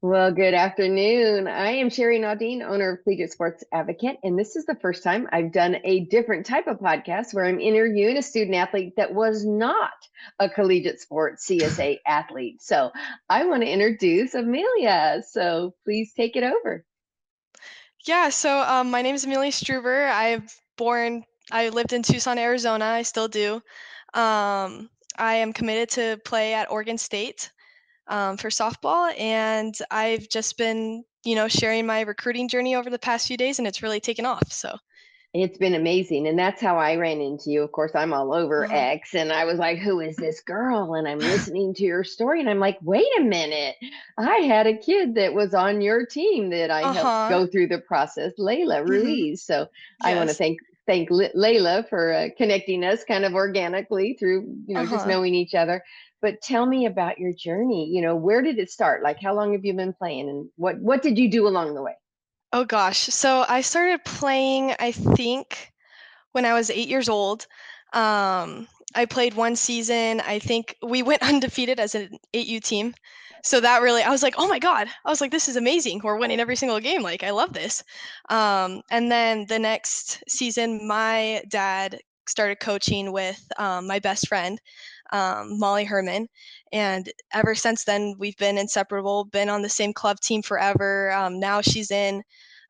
Well, good afternoon. I am Sherry Naudine, owner of Collegiate Sports Advocate, and this is the first time I've done a different type of podcast where I'm interviewing a student athlete that was not a collegiate sports CSA athlete. So I want to introduce Amelia. So please take it over. My name is Amelia Struber. I lived in Tucson, Arizona. I still do. I am committed to play at Oregon State for softball, and I've just been, sharing my recruiting journey over the past few days, and it's really taken off. It's been amazing. And that's how I ran into you. Of course, I'm all over Uh-huh. X and I was like, who is this girl? And I'm listening to your story and I'm like, wait a minute. I had a kid that was on your team that I helped Uh-huh. go through the process, Layla hmm Ruiz. So I want to Yes. thank Layla for connecting us kind of organically through, just Uh-huh. knowing each other. But tell me about your journey. Where did it start? Like, how long have you been playing and what did you do along the way? Oh gosh. So I started playing, I think, when I was 8 years old. I played one season. I think we went undefeated as an 8U team. So that really, I was like, oh my God. I was like, this is amazing. We're winning every single game. Like, I love this. And then the next season, my dad started coaching with my best friend, Molly Herman. And ever since then, we've been inseparable, been on the same club team forever. Now she's in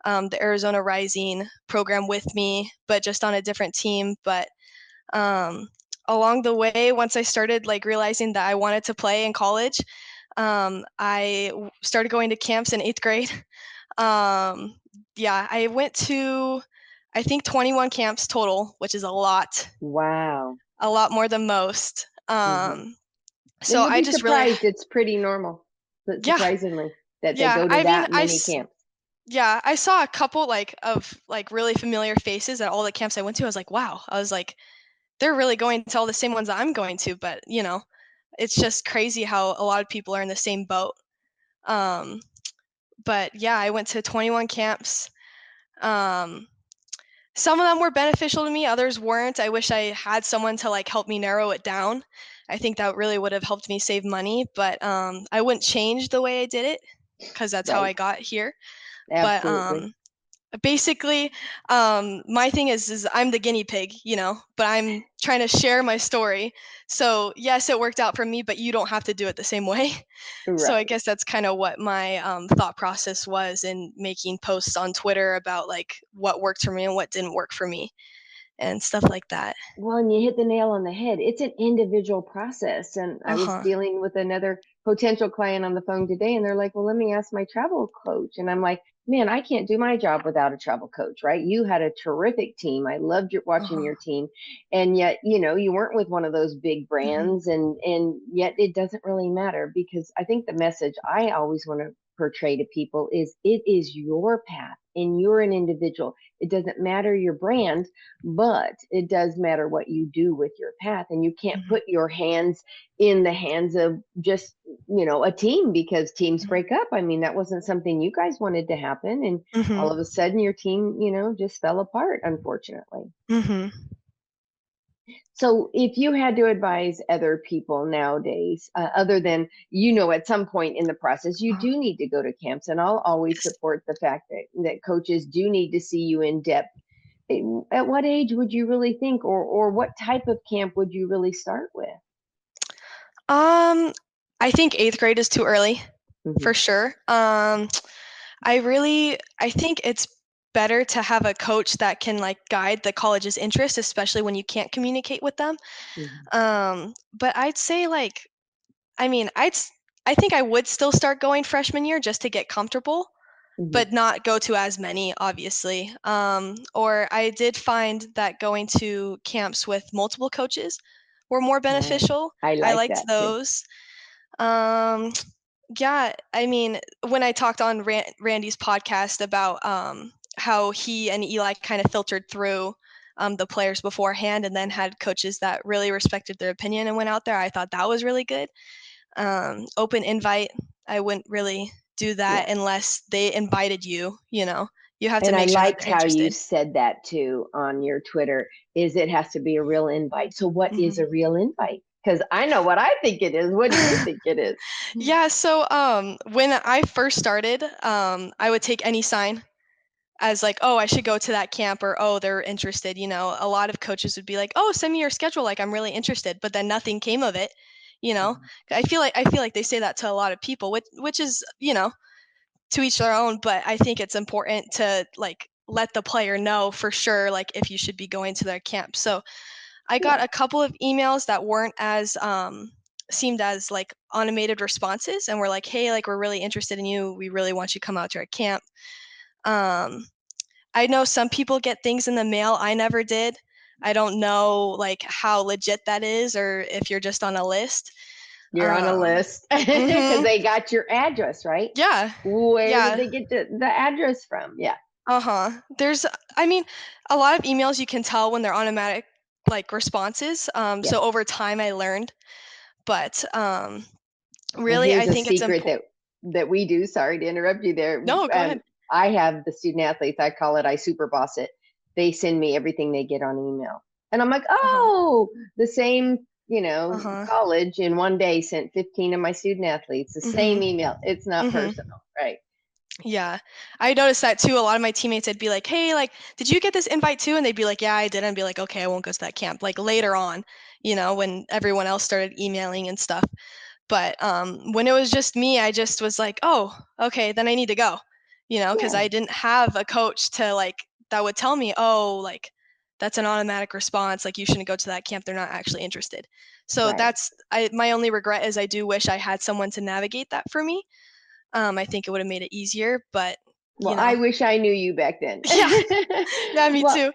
the Arizona Rising program with me, but just on a different team. But um, along the way, once I started like realizing that I wanted to play in college, started going to camps in 8th grade. Um, I went to I think 21 camps total, which is Wow. a lot more than most. Mhm. And So you'll I be just really, surprised. It's pretty normal, but yeah, surprisingly, that they yeah. go to I mean, that many camps. yeah, I saw a couple of like really familiar faces at all the camps I went to. I was like, wow. I was like, they're really going to all the same ones that I'm going to, but it's just crazy how a lot of people are in the same boat. Um, but yeah, I went to 21 camps. Um, some of them were beneficial to me, others weren't. I wish I had someone to like help me narrow it down. I think that really would have helped me save money, but I wouldn't change the way I did it because that's how Right. I got here. But Absolutely. basically, my thing is I'm the guinea pig, but I'm trying to share my story. So yes, it worked out for me, but you don't have to do it the same way. So I Right. guess that's kind of what my thought process was in making posts on Twitter about like what worked for me and what didn't work for me and stuff like that. Well, and you hit the nail on the head. It's an individual process. And I was Uh-huh. dealing with another potential client on the phone today, and they're like, well, let me ask my travel coach. And I'm like, man, I can't do my job without a travel coach, right? You had a terrific team. I loved watching Uh-huh. your team. And yet, you weren't with one of those big hmm brands. And yet it doesn't really matter because I think the message I always want to portray to people is it is your path and you're an individual. It doesn't matter your brand, but it does matter what you do with your path. And you can't hmm put your hands in the hands of just, a team because teams break up. I mean, that wasn't something you guys wanted to happen. And hmm all of a sudden your team, just fell apart, unfortunately. hmm So if you had to advise other people nowadays, other than, at some point in the process, you Uh, do need to go to camps. And I'll always yes. support the fact that coaches do need to see you in depth. At what age would you really think, or what type of camp would you really start with? Um, I think 8th grade is too early Hmm. for sure. I think it's better to have a coach that can like guide the college's interest, especially when you can't communicate with them. Hmm. But I'd say like, I mean, I think I would still start going freshman year just to get comfortable, Hmm. but not go to as many, obviously. Or I did find that going to camps with multiple coaches were more Oh, beneficial. I I like liked that too. those. Um, yeah, I mean, when I talked on Randy's podcast about how he and Eli kind of filtered through the players beforehand and then had coaches that really respected their opinion and went out there, I thought that was really good. Open invite, I wouldn't really do that Yeah. unless they invited you, you have to And I make sure that liked they're how you interested. said that too on your Twitter, is it has to be a real invite. So what is hmm a real invite? Because I know what I think it is. What do you think it is? Yeah, so when I first started, I would take any sign as like, oh, I should go to that camp, or oh, they're interested. A lot of coaches would be like, oh, send me your schedule, like I'm really interested, but then nothing came of it. You know, Mhm. I feel like they say that to a lot of people, which is, to each their own, but I think it's important to like let the player know for sure, like if you should be going to their camp. So I got Yeah. a couple of emails that weren't as seemed as like automated responses, and were like, hey, like we're really interested in you, we really want you to come out to our camp. um I know some people get things in the mail. I never did. I don't know like how legit that is, or if you're just on a list. You're on a um list because mhm. they got your address, right? Yeah. Where did Yeah. they get the address from? Yeah. Uh-huh. I mean, a lot of emails you can tell when they're automatic like responses. Yeah. So over time I learned, but Well, really I here's a think it's secret important. that we do. Sorry to interrupt you there. No, go ahead. I have the student athletes. I call it I super boss it. They send me everything they get on email, and I'm like, Uh-huh. oh, the same. Uh-huh. College in one day sent 15 of my student athletes the same Mhm. email. It's not Mhm. personal, right? Yeah. I noticed that too. A lot of my teammates would be like, "Hey, like, did you get this invite too?" And they'd be like, "Yeah, I did." And I'd be like, "Okay, I won't go to that camp." Like later on, when everyone else started emailing and stuff. But when it was just me, I just was like, "Oh, okay, then I need to go." Because Yeah, I didn't have a coach to like that would tell me, "Oh, like that's an automatic response. Like you shouldn't go to that camp. They're not actually interested." So right. my only regret is I do wish I had someone to navigate that for me. I think it would have made it easier, but Well, I wish I knew you back then. yeah, yeah, me Well, too.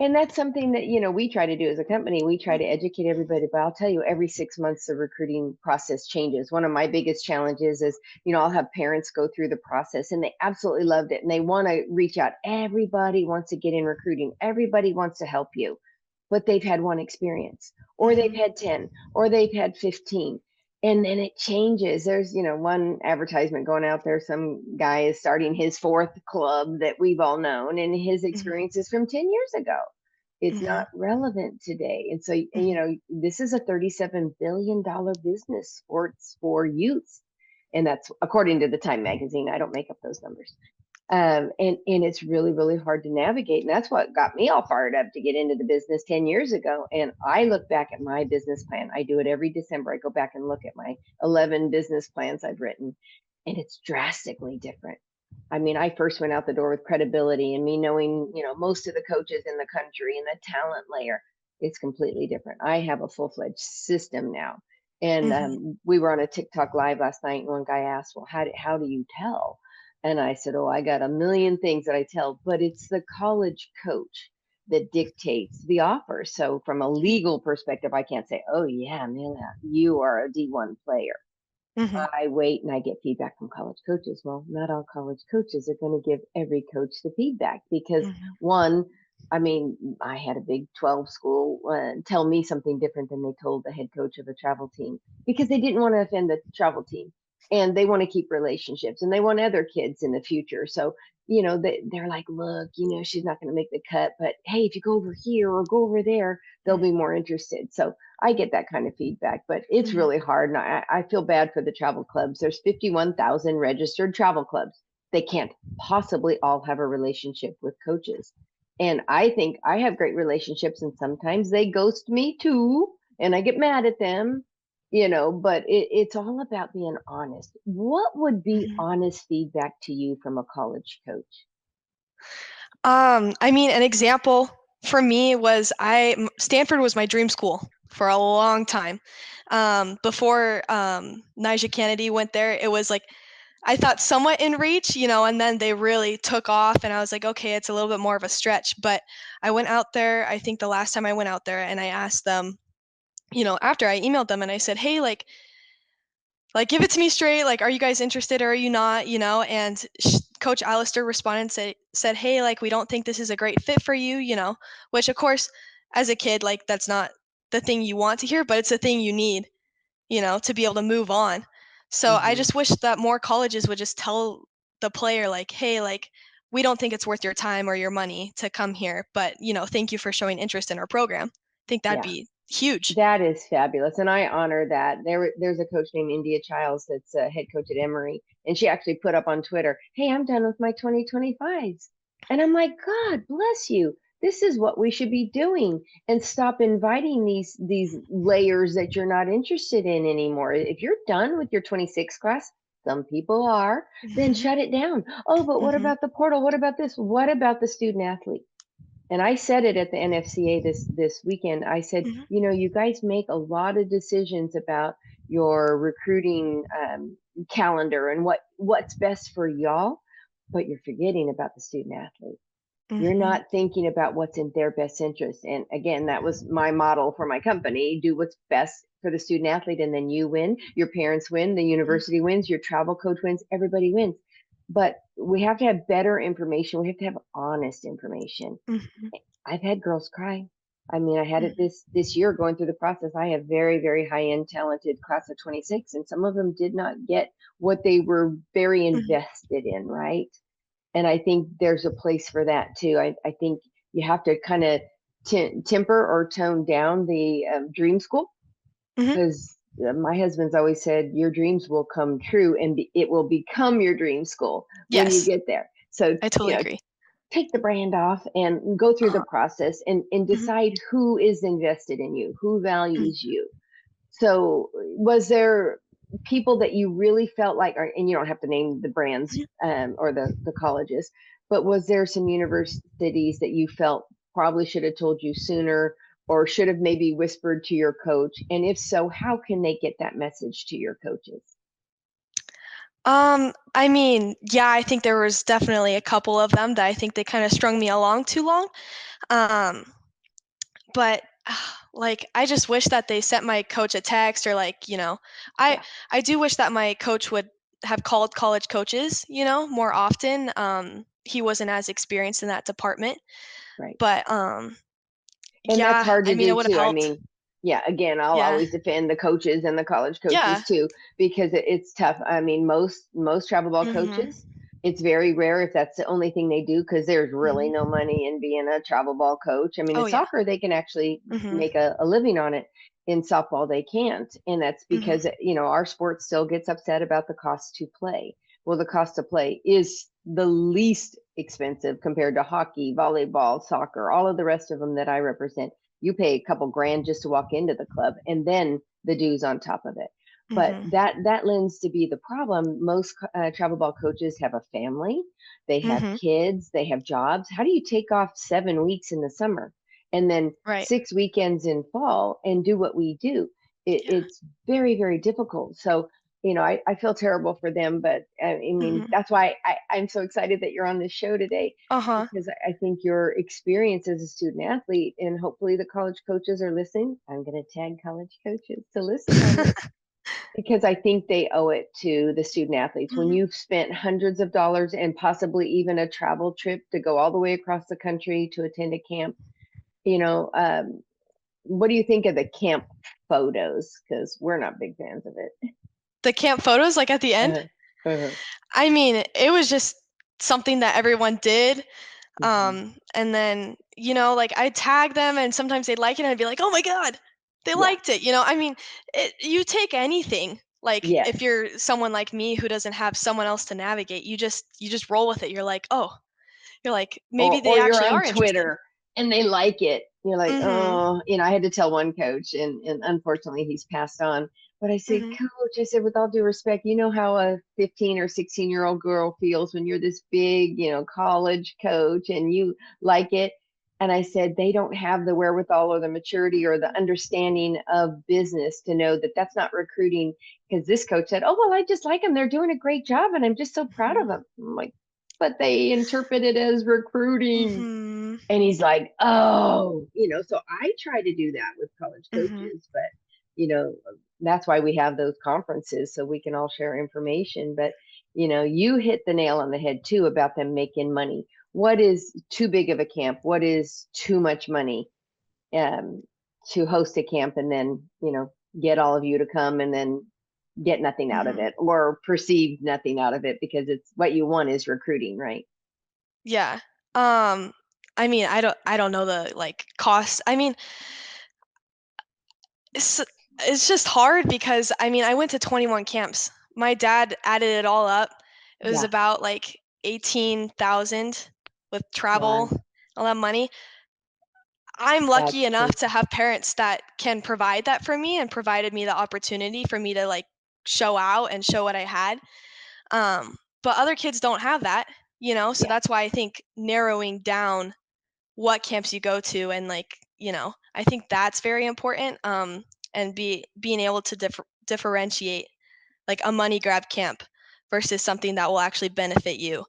and that's something that, we try to do as a company. We try to educate everybody, but I'll tell you, every 6 months, the recruiting process changes. One of my biggest challenges is, I'll have parents go through the process and they absolutely loved it and they want to reach out. Everybody wants to get in recruiting, everybody wants to help you, but they've had one experience, or they've Mhm, had 10, or they've had 15. And then it changes. There's, one advertisement going out there. Some guy is starting his fourth club that we've all known, and his mhm, experience is from 10 years ago. It's mhm, not relevant today. And so, mhm, this is a $37 billion business, sports for youth. And that's according to the Time magazine. I don't make up those numbers. And it's really, really hard to navigate. And that's what got me all fired up to get into the business 10 years ago. And I look back at my business plan. I do it every December. I go back and look at my 11 business plans I've written, and it's drastically different. I mean, I first went out the door with credibility and me knowing, most of the coaches in the country and the talent layer. It's completely different. I have a full-fledged system now. And mhm, we were on a TikTok live last night, and one guy asked, well, how do you tell? And I said, oh, I got a million things that I tell, but it's the college coach that dictates the offer. So from a legal perspective, I can't say, oh yeah, Mila, you are a D1 player. mhm, I wait and I get feedback from college coaches. Well, not all college coaches are going to give every coach the feedback because, mhm, one, I mean, I had a Big 12 school tell me something different than they told the head coach of a travel team because they didn't want to offend the travel team, and they want to keep relationships and they want other kids in the future. So, they're like, look, she's not going to make the cut, but hey, if you go over here or go over there, they'll be more interested. So I get that kind of feedback, but it's mhm, really hard. And I feel bad for the travel clubs. There's 51,000 registered travel clubs. They can't possibly all have a relationship with coaches. And I think I have great relationships, and sometimes they ghost me too, and I get mad at them, but it's all about being honest. What would be mhm. honest feedback to you from a college coach? I mean, an example for me was Stanford was my dream school for a long time. Before Nija Kennedy went there, it was like I thought somewhat in reach, and then they really took off, and I was like, okay, it's a little bit more of a stretch. But I went out there, I think the last time I went out there, and I asked them, after I emailed them and I said, hey, like give it to me straight, like are you guys interested or are you not, and Coach Alistair responded and said, hey, like we don't think this is a great fit for you, which of course as a kid, like that's not the thing you want to hear, but it's the thing you need, to be able to move on. So I Mm-hmm. just wish that more colleges would just tell the player like, hey, like we don't think it's worth your time or your money to come here, but thank you for showing interest in our program. I think that'd Yeah. be huge. That is fabulous, and I honor that. There's a coach named India Childs that's a head coach at Emory, and she actually put up on Twitter, "Hey, I'm done with my 2025s," and I'm like, God bless you. This is what we should be doing, and stop inviting these layers that you're not interested in anymore. If you're done with your 26 class, some people are, then Mhm. shut it down. Oh, but what Mhm. about the portal? What about this? What about the student athlete? And I said it at the NFCA this weekend. I said, Mhm. you guys make a lot of decisions about your recruiting calendar and what's best for y'all, but you're forgetting about the student athlete. You're Mhm. not thinking about what's in their best interest. And again, that was my model for my company. Do what's best for the student athlete, and then you win, your parents win, the university wins, your travel coach wins, everybody wins. But we have to have better information. We have to have honest information. Mhm. I've had girls cry. I mean, I had it Mhm. this year going through the process. I have very, very high end talented class of 26, and some of them did not get what they were very Mhm. invested in, right? And I think there's a place for that too. I think you have to kind of temper or tone down the dream school, Mhm. because my husband's always said your dreams will come true, and it will become your dream school when you Yes, get there. So, I totally agree. take the brand off and go through the Uh-huh. process, and Mhm. decide who is invested in you, who Mhm. values you. So, was there people that you really felt like, and you don't have to name the brands Mhm. or the colleges, but was there some universities that you felt probably should have told you sooner, or should have maybe whispered to your coach? And if so, how can they get that message to your coaches? I mean, yeah, I think there was definitely a couple of them that I think they kind of strung me along too long. Um, but like I just wish that they sent my coach a text, or like, I Yeah, I do wish that my coach would have called college coaches, more often. He wasn't as experienced in that department, right. but And that's yeah, hard I to mean, it do would have too. I helped. mean, yeah, again, I'll Yeah. always defend the coaches and the college coaches Yeah. too, because it's tough. I mean, most travel ball Mhm. coaches, it's very rare if that's the only thing they do, because there's really Mhm. no money in being a travel ball coach. I mean, in Oh yeah. soccer, they can actually Mhm. make a living on it. In softball, they can't. And that's Mhm. because, our sport still gets upset about the cost to play. Well, the cost to play is the least expensive compared to hockey, volleyball, soccer, all of the rest of them that I represent. You pay a couple grand just to walk into the club, and then the dues on top of it. But Mhm. that lends to be the problem. Most travel ball coaches have a family, they have Mhm. kids, they have jobs. How do you take off 7 weeks in the summer and then Right. 6 weekends in fall and do what we do? Yeah. It's very, very difficult. So, I feel terrible for them, but I mean, Mhm. that's why I'm so excited that you're on this show today, Uh-huh. because I think your experience as a student athlete, and hopefully the college coaches are listening. I'm going to tag college coaches to listen on this, because I think they owe it to the student athletes. When Mhm. you've spent hundreds of dollars and possibly even a travel trip to go all the way across the country to attend a camp, you know, um, what do you think of the camp photos? Because we're not big fans of it. The camp photos, like, at the end? Uh, uh, I mean, it was just something that everyone did, mhm. and then, like, I'd tag them, and sometimes they'd like it, and I'd be like, "Oh my god, they Yeah. liked it," I mean, you take anything, like, if Yes. you're someone like me who doesn't have someone else to navigate, you just roll with it, you're like, "Oh," you're like, "Maybe they Or you're actually on are interested." Twitter and they like it. You're like, Mhm. oh, I had to tell one coach, and unfortunately he's passed on. But I said, Mhm. Coach, I said, with all due respect, you know how a 15 or 16-year-old girl feels when you're this big, college coach and you like it. And I said, they don't have the wherewithal or the maturity or the understanding of business to know that that's not recruiting. Because this coach said, oh, well, I just like them. They're doing a great job. And I'm just so proud of Mhm. them. I'm like, but they interpret it as recruiting. Mhm. And he's like, oh, so I try to do that with college Mhm. coaches, but, you know, that's why we have those conferences so we can all share information. But, you hit the nail on the head too about them making money. What is too big of a camp? What is too much money um, to host a camp and then, get all of you to come and then get nothing out of Mhm. it, or perceive nothing out of it, because it's what you want is recruiting, right? Yeah. Um, I mean, I don't know the, like, cost. I mean, it's, it's just hard because I mean, I went to 21 camps. My dad added it all up. It was Yeah. about like 18,000 with travel, Wow. all that money. I'm That's lucky enough to crazy. have parents that can provide that for me and provided me the opportunity for me to like show out and show what I had. But other kids don't have that, so Yeah. that's why I think narrowing down what camps you go to and like, I think that's very important. And being able to differentiate like a money grab camp versus something that will actually benefit you.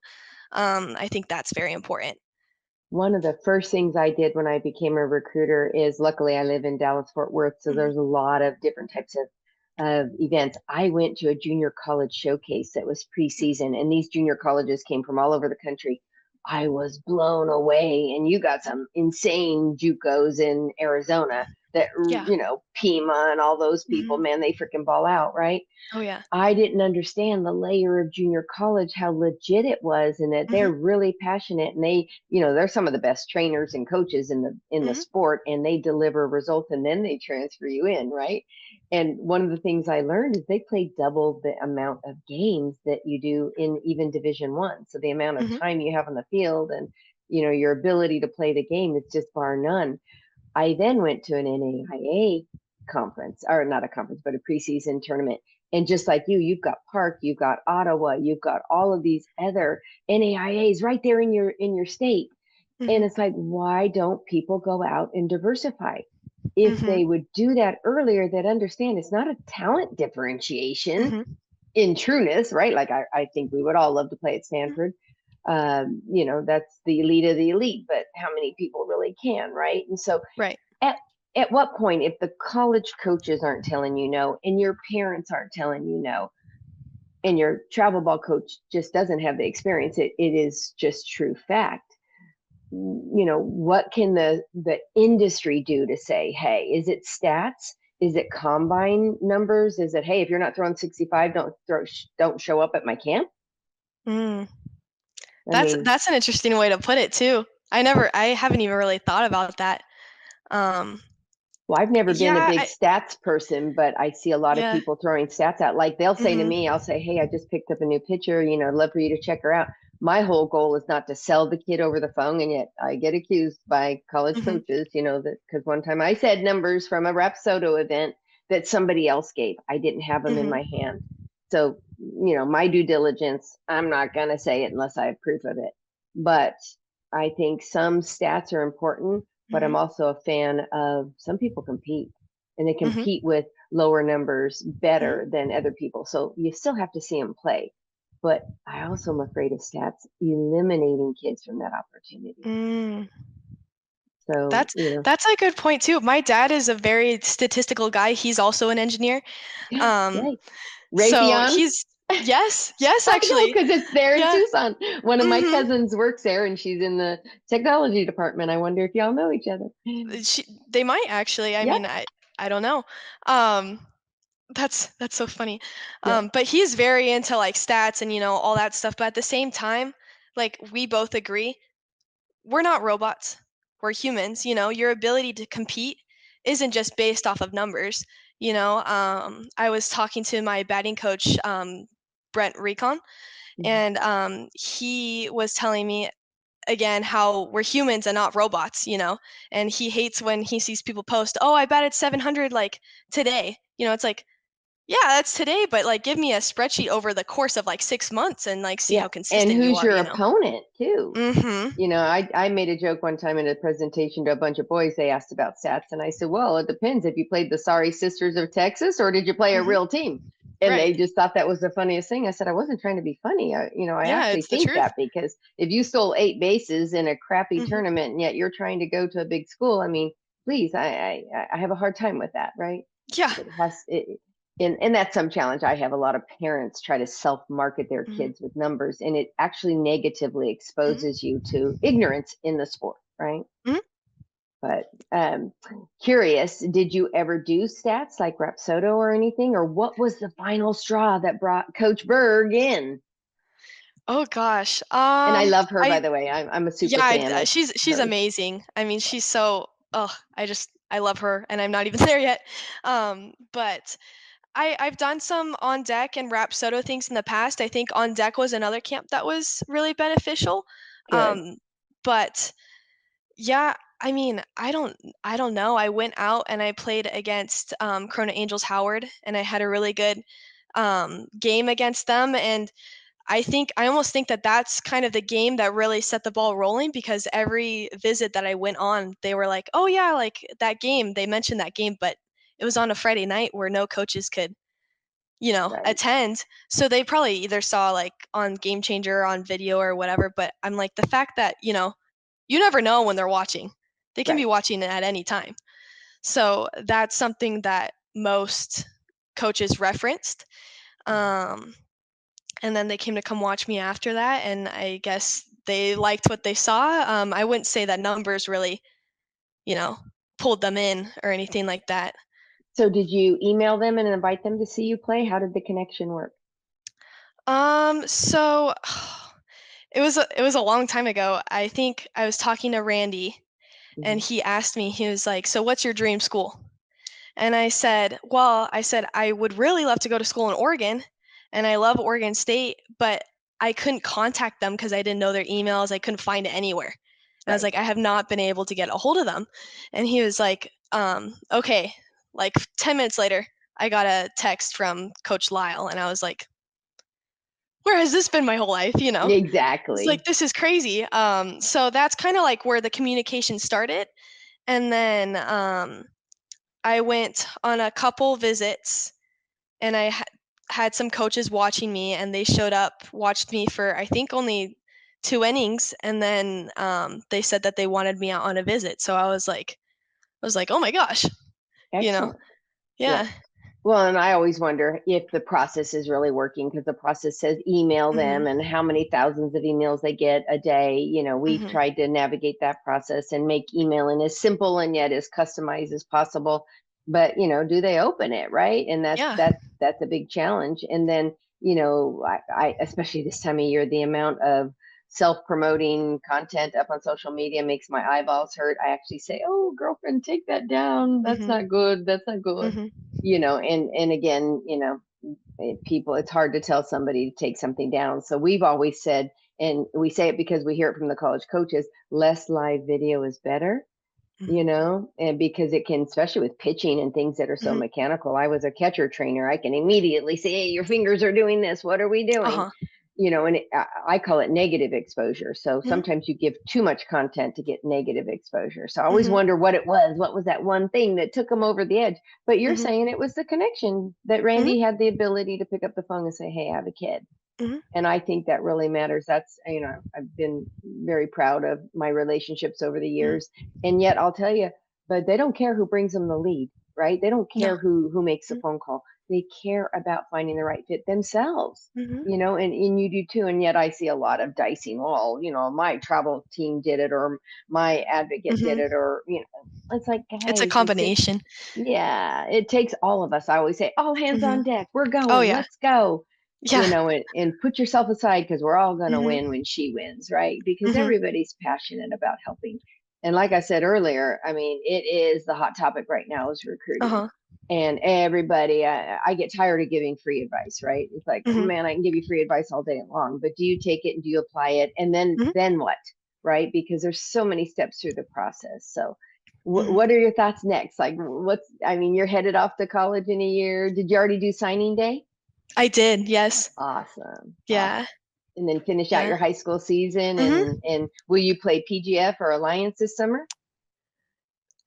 I think that's very important. One of the first things I did when I became a recruiter is, luckily I live in Dallas Fort Worth, so Mhm. there's a lot of different types of events. I went to a junior college showcase that was preseason, and these junior colleges came from all over the country. I was blown away, and you got some insane JUCOs in Arizona that, Yeah. Pima and all those people, Hmm. man, they freaking ball out, right? Oh yeah. I didn't understand the layer of junior college, how legit it was, and that Hmm. they're really passionate, and they're some of the best trainers and coaches in the Hmm. sport, and they deliver results, and then they transfer you in, right? And one of the things I learned is they play double the amount of games that you do in even Division 1. So the amount of Hmm. time you have on the field and your ability to play the game, it's just bar none. I then went to an NAIA conference, or not a conference, but a preseason tournament. And just like you've got Park, you've got Ottawa, you've got all of these other NAIAs right there in your state. And Hmm. it's like, why don't people go out and diversify? If Hmm. they would do that earlier, they'd understand it's not a talent differentiation Hmm. in trueness, right? Like I think we would all love to play at Stanford. That's the elite of the elite, but how many people really can, right? And so Right. at at what point, if the college coaches aren't telling you no, and your parents aren't telling you no, and your travel ball coach just doesn't have the experience, it is just true fact. What can the industry do to say, hey, is it stats? Is it combine numbers? Is it, hey, if you're not throwing 65, don't show up at my camp? Mm. I That's mean, that's an interesting way to put it too. I haven't even really thought about that. Um, well, I've never been a yeah, big stats person, but I see a lot of yeah. people throwing stats out. Like they'll say to Hmm. me, I'll say, hey, I just picked up a new pitcher. I'd love for you to check her out. My whole goal is not to sell the kid over the phone. And yet I get accused by college Hmm. coaches, that because one time I said numbers from a Rapsodo event that somebody else gave. I didn't have them in Hmm. my hand. So, my due diligence, I'm not going to say it unless I have proof of it. But I think some stats are important, but I'm Hmm. also a fan of some people compete and they Hmm. compete with lower numbers Hmm. better than other people. So you still have to see them play. But I also am afraid of stats eliminating kids from that opportunity. Mm. So, That's a good point too. My dad is a very statistical guy. He's also an engineer. Um, yay. so Raytheon. he's yes, I know actually. because it's there in Yeah. Tucson. One of my Hmm. cousins works there and she's in the technology department. I wonder if y'all know each other. They might actually. I Yep. mean, I don't know. Um, that's so funny. Yep. But he's very into like stats and all that stuff. But at the same time, like we both agree, we're not robots. We're humans. Your ability to compete isn't just based off of numbers. I was talking to my batting coach, Brent Recon, Mhm. and he was telling me again how we're humans and not robots. And he hates when he sees people post, "Oh, I batted 700 like today." It's like, yeah, that's today, but like give me a spreadsheet over the course of like 6 months and like see Yeah. how And consistent you who's your are. opponent too? Mhm. I made a joke one time in a presentation to a bunch of boys. They asked about stats, and I said, "Well, it depends. If you played the Sorry Sisters of Texas, or did you play a Mhm. real team?" And Right. they just thought that was the funniest thing. I said, "I wasn't trying to be funny. I Yeah, actually it's the think truth. that because if you stole 8 bases in a crappy Mhm. tournament, and yet you're trying to go to a big school, I mean, please, I have a hard time with that, right? Yeah. It has it, and that's some challenge. I have a lot of parents try to self market their Mhm. kids with numbers, and it actually negatively Mhm. exposes you to ignorance in the sport, right? Mhm. But curious, did you ever do stats like Rapsodo or anything, or what was the final straw that brought Coach Berg in? Oh gosh. And I love her, by I the way. I'm a super yeah, fan of she's hers. amazing. I mean, she's so. Oh, I just I love her, and I'm not even there yet. But I've done some on deck and Rapsodo things in the past. I think on deck was another camp that was really beneficial. Good. But yeah, I mean, I don't know. I went out and I played against Corona Angels Howard, and I had a really good game against them. And I almost think that that's kind of the game that really set the ball rolling, because every visit that I went on, they were like, "Oh yeah, like that game." They mentioned that game, but it was on a Friday night where no coaches could, Right. attend. So they probably either saw like on Game Changer or on video or whatever. But I'm like, the fact that, you never know when they're watching. They can be Right. watching at any time. So that's something that most coaches referenced. Um, and then they came to come watch me after that, and I guess they liked what they saw. I wouldn't say that numbers really, you know, pulled them in or anything like that. So did you email them and invite them to see you play? How did the connection work? So it was a long time ago. I think I was talking to Randy, and Hmm. he asked me, he was like, "So what's your dream school?" And I said, "Well, I said I would really love to go to school in Oregon, and I love Oregon State, but I couldn't contact them because I didn't know their emails. I couldn't find it anywhere." And I was Right. like, "I have not been able to get a hold of them." And he was like, "Okay." Like 10 minutes later, I got a text from Coach Lyle, and I was like, "Where has this been my whole life?" It's like, Exactly. this is crazy. So that's kind of like where the communication started. And then I went on a couple visits, and I had some coaches watching me, and they showed up, watched me for I think only 2 innings, and then they said that they wanted me out on a visit. So I was like, oh my gosh, you know, Excellent. Yeah. yeah. Well, and I always wonder if the process is really working, because the process says email Mhm. them, and how many thousands of emails they get a day. We've Mhm. tried to navigate that process and make emailing as simple and yet as customized as possible. But, do they open it, right? And that's Yeah. that's that's a big challenge. And then, I especially this time of year, the amount of self-promoting content up on social media makes my eyeballs hurt. I actually say, "Oh, girlfriend, take that down. That's Mhm. not good. That's not good." Mhm. And again, people, it's hard to tell somebody to take something down. So we've always said, and we say it because we hear it from the college coaches, less live video is better. Mhm. And because it can, especially with pitching and things that are so Mhm. mechanical. I was a catcher trainer. I can immediately say, "Hey, your fingers are doing this. What are we doing?" Uh-huh. And I call it negative exposure. So Mhm. sometimes you give too much content to get negative exposure. So I always Mhm. wonder what it was. What was that one thing that took them over the edge? But you're Mhm. saying it was the connection that Mhm. Randy had the ability to pick up the phone and say, "Hey, I have a kid." Mhm. And I think that really matters. I've been very proud of my relationships over the Mhm. years. And yet I'll tell you, but they don't care who brings them the lead, right? They don't No. care who makes the Mhm. phone call. They care about finding the right fit themselves. Mhm. And you do too. And yet I see a lot of dicing. Well, my travel team did it, or my advocate did Mhm. it, or it's like, It's a guys, combination. yeah, it takes all of us. I always say, all hands on Mhm. deck. We're Oh going. yeah. Let's go. Yeah. And put yourself aside, because we're all going to Mhm. win when she wins, right? Because Mhm. everybody's passionate about helping. And like I said earlier, I mean, it is the hot topic right now is recruiting. Uh-huh. And everybody, I get tired of giving free advice, right? It's like, Mhm. man, I can give you free advice all day long, but do you take it and do you apply it? And then, Mhm. then what? Right? Because there's so many steps through the process. So, Mhm. what are your thoughts next? Like, I mean, you're headed off to college in a year. Did you already do signing day? I did, yes. Awesome. Awesome. Yeah. And then finish out Yeah. your high school season, Mhm. and will you play PGF or Alliance this summer?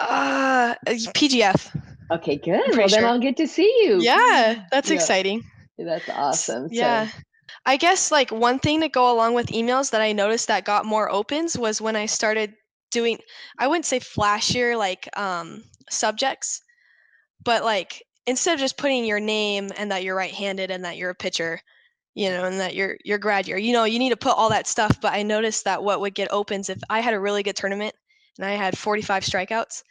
PGF, Okay, I'm good. pretty Well, then sure. I'll get to see you. Yeah, that's Yeah, exciting. that's awesome. Yeah. So, I guess like one thing to go along with emails that I noticed that got more opens was when I started doing, I wouldn't say flashier like subjects, but like instead of just putting your name and that you're right-handed and that you're a pitcher, and that you're grad year, you need to put all that stuff. But I noticed that what would get opens, if I had a really good tournament and I had 45 strikeouts,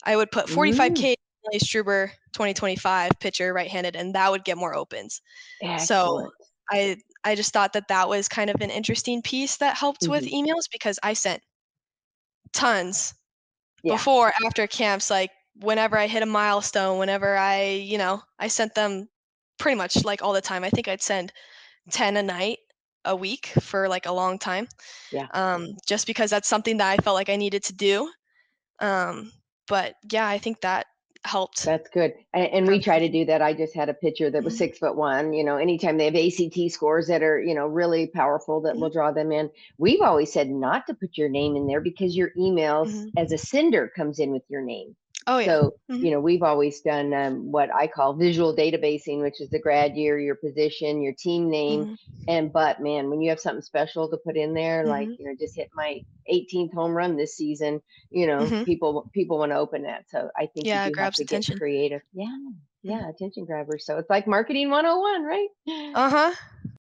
I would put mm, 45K Lee Struber 2025 pitcher right-handed, and that would get more opens. So excellent. I just thought that that was kind of an interesting piece that helped with Hmm. emails, because I sent tons Yeah. before, after camps, like whenever I hit a milestone, whenever I sent them pretty much like all the time. I think I'd send 10 a night a week for like a long time, Yeah. just because that's something that I felt like I needed to do. Um, but yeah, I think that helped That's good. And grab we try to attention. do that. I just had a pitcher that was Mhm, 6'1". Anytime they have ACT scores that are, really powerful that will mhm, draw them in. We've always said not to put your name in there because your emails mhm. as a sender comes in with your name. Oh yeah. So, Mhm, we've always done what I call visual databasing, which is the grad year, your position, your team name. mhm, But man, when you have something special to put in there, like, mhm, just hit my 18th home run this season, mhm. people want to open that. So I think you Yeah, it do have grabs to get attention. creative. Yeah. Mhm. Yeah. Attention grabbers. So it's like marketing 101, right? Uh-huh.